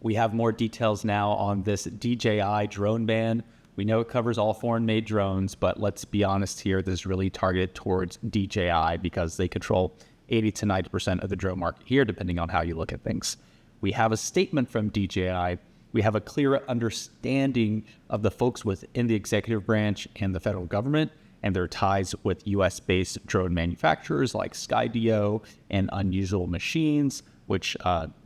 We have more details now on this DJI drone ban. We know it covers all foreign-made drones, but let's be honest here, this is really targeted towards DJI because they control 80 to 90% of the drone market here, depending on how you look at things. We have a statement from DJI. We have a clearer understanding of the folks within the executive branch and the federal government and their ties with US-based drone manufacturers like Skydio and Unusual Machines, which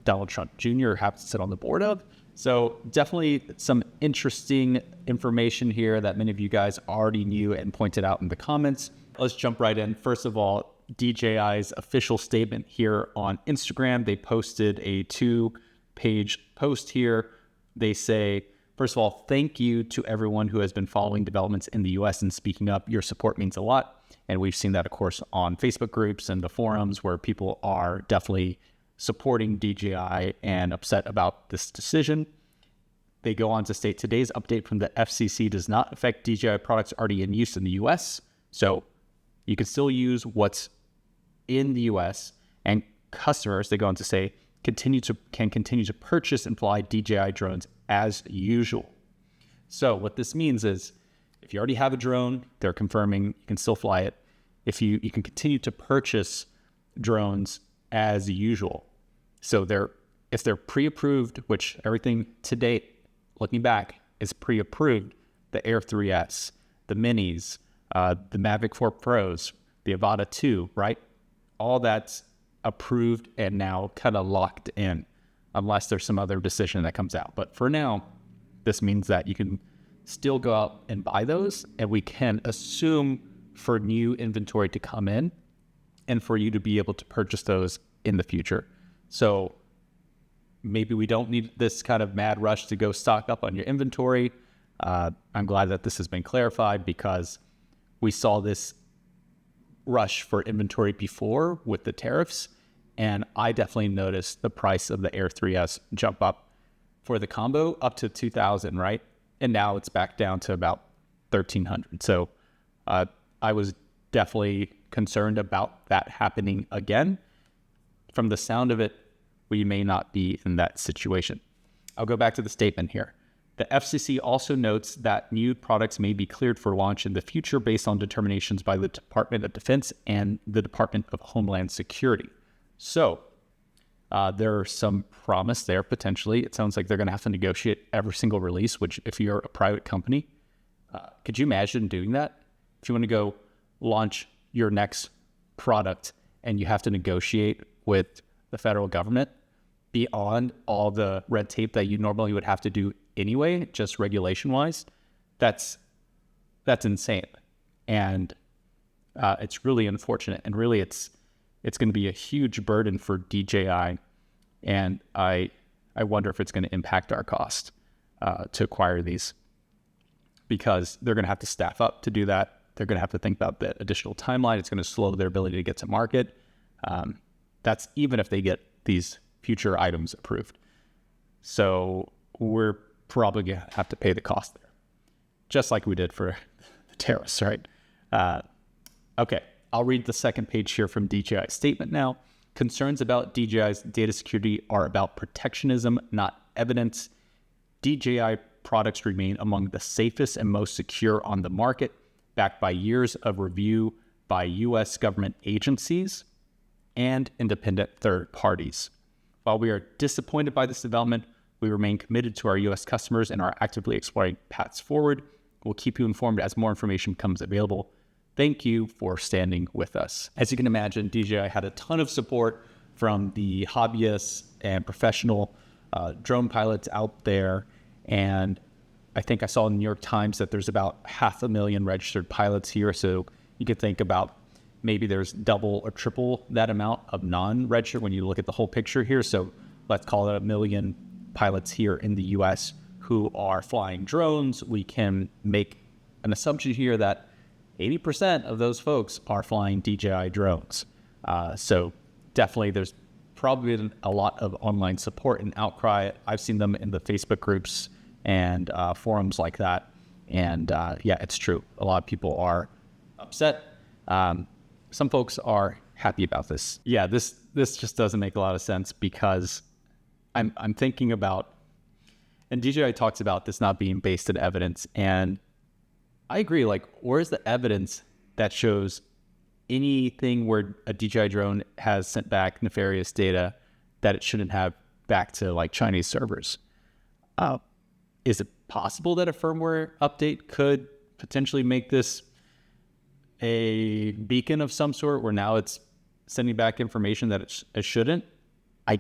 Donald Trump Jr. happens to sit on the board of. So definitely some interesting information here that many of you guys already knew and pointed out in the comments. Let's jump right in. First of all, DJI's official statement here on Instagram. They posted a 2-page post here. They say, first of all, thank you to everyone who has been following developments in the US and speaking up. Your support means a lot. And we've seen that, of course, on Facebook groups and the forums where people are definitely supporting DJI and upset about this decision. They go on to state today's update from the FCC does not affect DJI products already in use in the US. So you can still use what's in the US, and customers, they go on to say, can continue to purchase and fly DJI drones as usual. So what this means is if you already have a drone, they're confirming you can still fly it. If you can continue to purchase drones as usual. So if they're pre-approved, which everything to date, looking back, is pre-approved, the Air 3S, the Minis, the Mavic 4 Pros, the Avata 2, right? All that's approved and now kind of locked in, unless there's some other decision that comes out. But for now, this means that you can still go out and buy those, and we can assume for new inventory to come in and for you to be able to purchase those in the future. So maybe we don't need this kind of mad rush to go stock up on your inventory. I'm glad that this has been clarified because we saw this rush for inventory before with the tariffs, and I definitely noticed the price of the Air 3S jump up for the combo up to $2,000, right? And now it's back down to about $1,300. So I was definitely concerned about that happening again. From the sound of it, we may not be in that situation. I'll go back to the statement here. The FCC also notes that new products may be cleared for launch in the future based on determinations by the Department of Defense and the Department of Homeland Security. So there's some promise there potentially. It sounds like they're going to have to negotiate every single release, which if you're a private company, could you imagine doing that? If you want to go launch your next product and you have to negotiate with the federal government beyond all the red tape that you normally would have to do anyway, just regulation-wise, that's insane. And it's really unfortunate. And really, it's going to be a huge burden for DJI. And I wonder if it's going to impact our cost to acquire these, because they're going to have to staff up to do that. They're going to have to think about the additional timeline. It's going to slow their ability to get to market. That's even if they get these future items approved. So we're probably going to have to pay the cost there, just like we did for the tariffs, right? Okay, I'll read the second page here from DJI's statement now. Concerns about DJI's data security are about protectionism, not evidence. DJI products remain among the safest and most secure on the market, backed by years of review by U.S. government agencies and independent third parties. While we are disappointed by this development, we remain committed to our U.S. customers and are actively exploring paths forward. We'll keep you informed as more information becomes available. Thank you for standing with us. As you can imagine, DJI had a ton of support from the hobbyists and professional drone pilots out there. And I think I saw in the New York Times that there's about 500,000 registered pilots here. So you could think about maybe there's double or triple that amount of non-registered when you look at the whole picture here. So let's call it 1 million pilots here in the US who are flying drones. We can make an assumption here that 80% of those folks are flying DJI drones. So definitely there's probably been a lot of online support and outcry. I've seen them in the Facebook groups and forums like that. And yeah, it's true. A lot of people are upset. Some folks are happy about this. Yeah, this just doesn't make a lot of sense because I'm thinking about And DJI talks about this not being based in evidence. And I agree. Like, where's the evidence that shows anything where a DJI drone has sent back nefarious data that it shouldn't have back to like Chinese servers? Is it possible that a firmware update could potentially make this a beacon of some sort where now it's sending back information that it shouldn't? I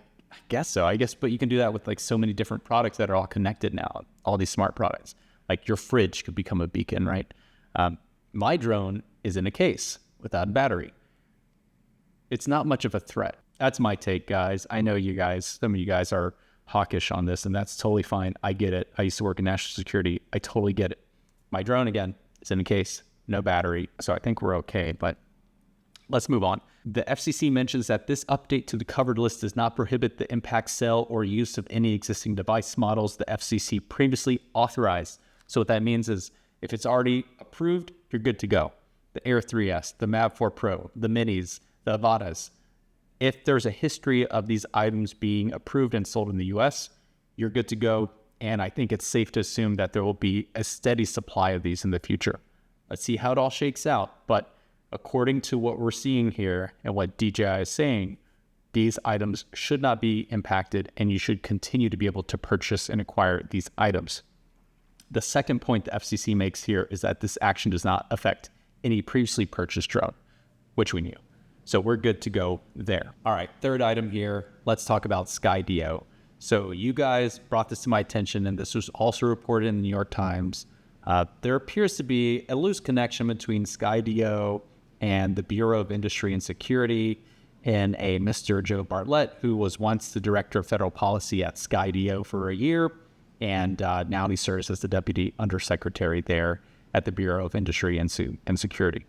guess so. But you can do that with like so many different products that are all connected now, all these smart products. Like your fridge could become a beacon, right? My drone is in a case without a battery. It's not much of a threat. That's my take, guys. I know some of you guys are hawkish on this, and that's totally fine. I get it. I used to work in national security. I totally get it. My drone, again, is in a case, no battery. So I think we're okay, but let's move on. The FCC mentions that this update to the covered list does not prohibit the impact, sale, or use of any existing device models the FCC previously authorized. So what that means is if it's already approved, you're good to go. The Air 3S, the Mav 4 Pro, the Minis, the Avatas. If there's a history of these items being approved and sold in the US, you're good to go. And I think it's safe to assume that there will be a steady supply of these in the future. Let's see how it all shakes out. But according to what we're seeing here and what DJI is saying, these items should not be impacted, and you should continue to be able to purchase and acquire these items. The second point the FCC makes here is that this action does not affect any previously purchased drone, which we knew. So we're good to go there. All right, third item here, let's talk about Skydio. So you guys brought this to my attention, and this was also reported in the New York Times. There appears to be a loose connection between Skydio and the Bureau of Industry and Security and a Mr. Joe Bartlett, who was once the Director of Federal Policy at Skydio for a year, and now he serves as the Deputy Undersecretary there at the Bureau of Industry and Security.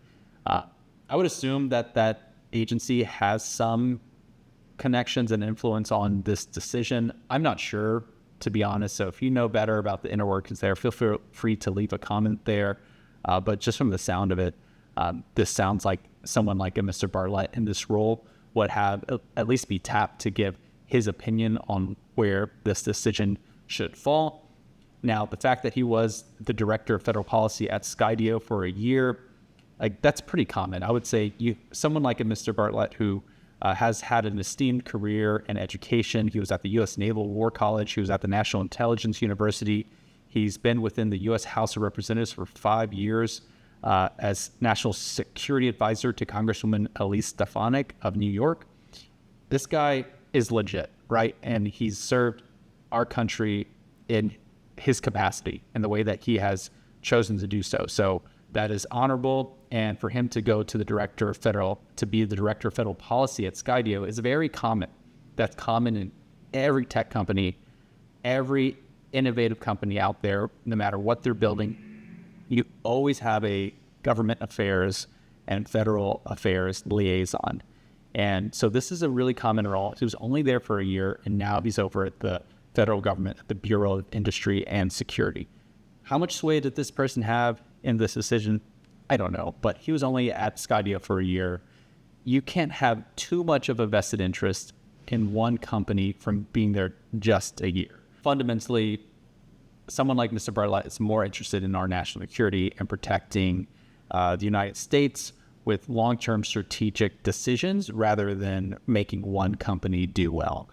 I would assume that that agency has some connections and influence on this decision. I'm not sure, to be honest. So if you know better about the inner workings there, feel free to leave a comment there. But just from the sound of it, this sounds like someone like a Mr. Bartlett in this role would have at least be tapped to give his opinion on where this decision should fall. Now, the fact that he was the Director of Federal Policy at Skydio for a year, like that's pretty common. I would say someone like a Mr. Bartlett who has had an esteemed career and education. He was at the U.S. Naval War College. He was at the National Intelligence University. He's been within the U.S. House of Representatives for 5 years as National Security Advisor to Congresswoman Elise Stefanik of New York. This guy is legit, right? And he's served our country in his capacity and the way that he has chosen to do so. So that is honorable. And for him to go to the Director of Federal Policy at Skydio is very common. That's common in every tech company, every innovative company out there, no matter what they're building. You always have a government affairs and federal affairs liaison. And so this is a really common role. He was only there for a year, and now he's over at the federal government, at the Bureau of Industry and Security. How much sway did this person have in this decision? I don't know, but he was only at Skydio for a year. You can't have too much of a vested interest in one company from being there just a year. Fundamentally, someone like Mr. Bartlett is more interested in our national security and protecting the United States with long-term strategic decisions rather than making one company do well.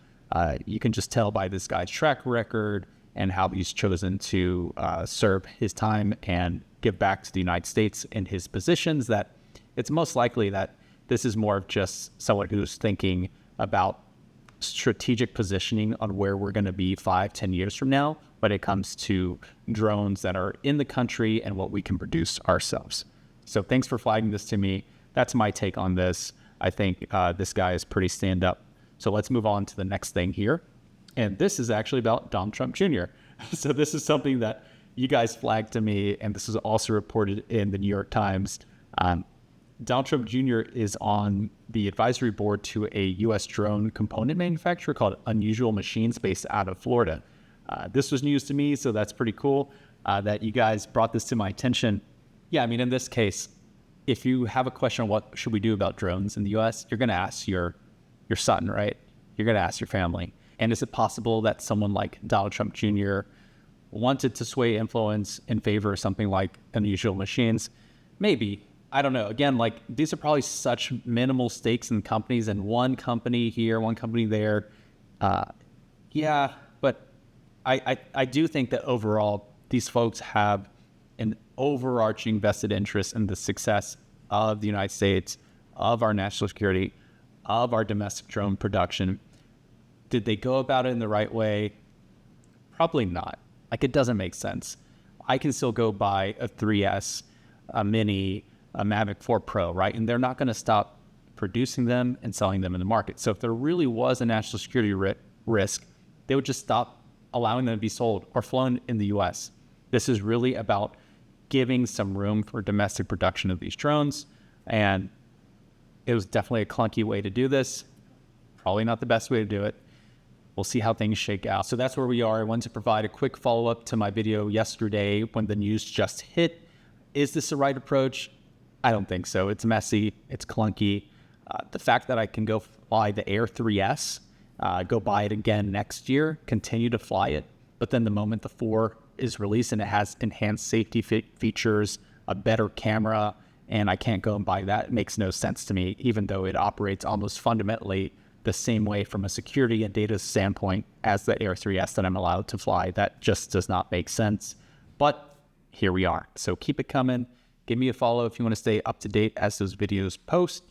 You can just tell by this guy's track record and how he's chosen to serve his time and give back to the United States in his positions that it's most likely that this is more of just someone who's thinking about strategic positioning on where we're going to be 5-10 years from now when it comes to drones that are in the country and what we can produce ourselves. So thanks for flagging this to me. That's my take on this. I think this guy is pretty stand up. So let's move on to the next thing here. And this is actually about Donald Trump Jr. So this is something that you guys flagged to me, and this was also reported in the New York Times. Donald Trump Jr. is on the advisory board to a U.S. drone component manufacturer called Unusual Machines based out of Florida. This was news to me, so that's pretty cool that you guys brought this to my attention. Yeah, I mean, in this case, if you have a question on what should we do about drones in the U.S., you're going to ask your son, right? You're going to ask your family. And is it possible that someone like Donald Trump Jr. wanted to sway influence in favor of something like Unusual Machines? Maybe. I don't know. Again, like, these are probably such minimal stakes in companies, and one company here, one company there. Yeah, but I do think that overall, these folks have an overarching vested interest in the success of the United States, of our national security, of our domestic drone production. Did they go about it in the right way? Probably not. Like, it doesn't make sense. I can still go buy a 3S, a Mini, a Mavic 4 Pro, right? And they're not going to stop producing them and selling them in the market. So if there really was a national security risk, they would just stop allowing them to be sold or flown in the US. This is really about giving some room for domestic production of these drones. And it was definitely a clunky way to do this. Probably not the best way to do it. We'll see how things shake out. So that's where we are. I wanted to provide a quick follow-up to my video yesterday when the news just hit. Is this the right approach? I don't think so. It's messy. It's clunky. The fact that I can go fly the Air 3S, go buy it again next year, continue to fly it, but then the moment the 4 is released and it has enhanced safety features, a better camera, and I can't go and buy that, it makes no sense to me, even though it operates almost fundamentally the same way from a security and data standpoint as the Air 3S that I'm allowed to fly. That just does not make sense. But here we are. So keep it coming. Give me a follow if you want to stay up to date as those videos post.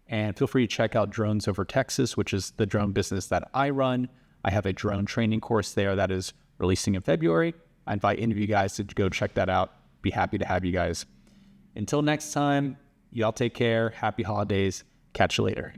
And feel free to check out Drones Over Texas, which is the drone business that I run. I have a drone training course there that is releasing in February. I invite any of you guys to go check that out. Be happy to have you guys. Until next time, y'all take care. Happy holidays. Catch you later.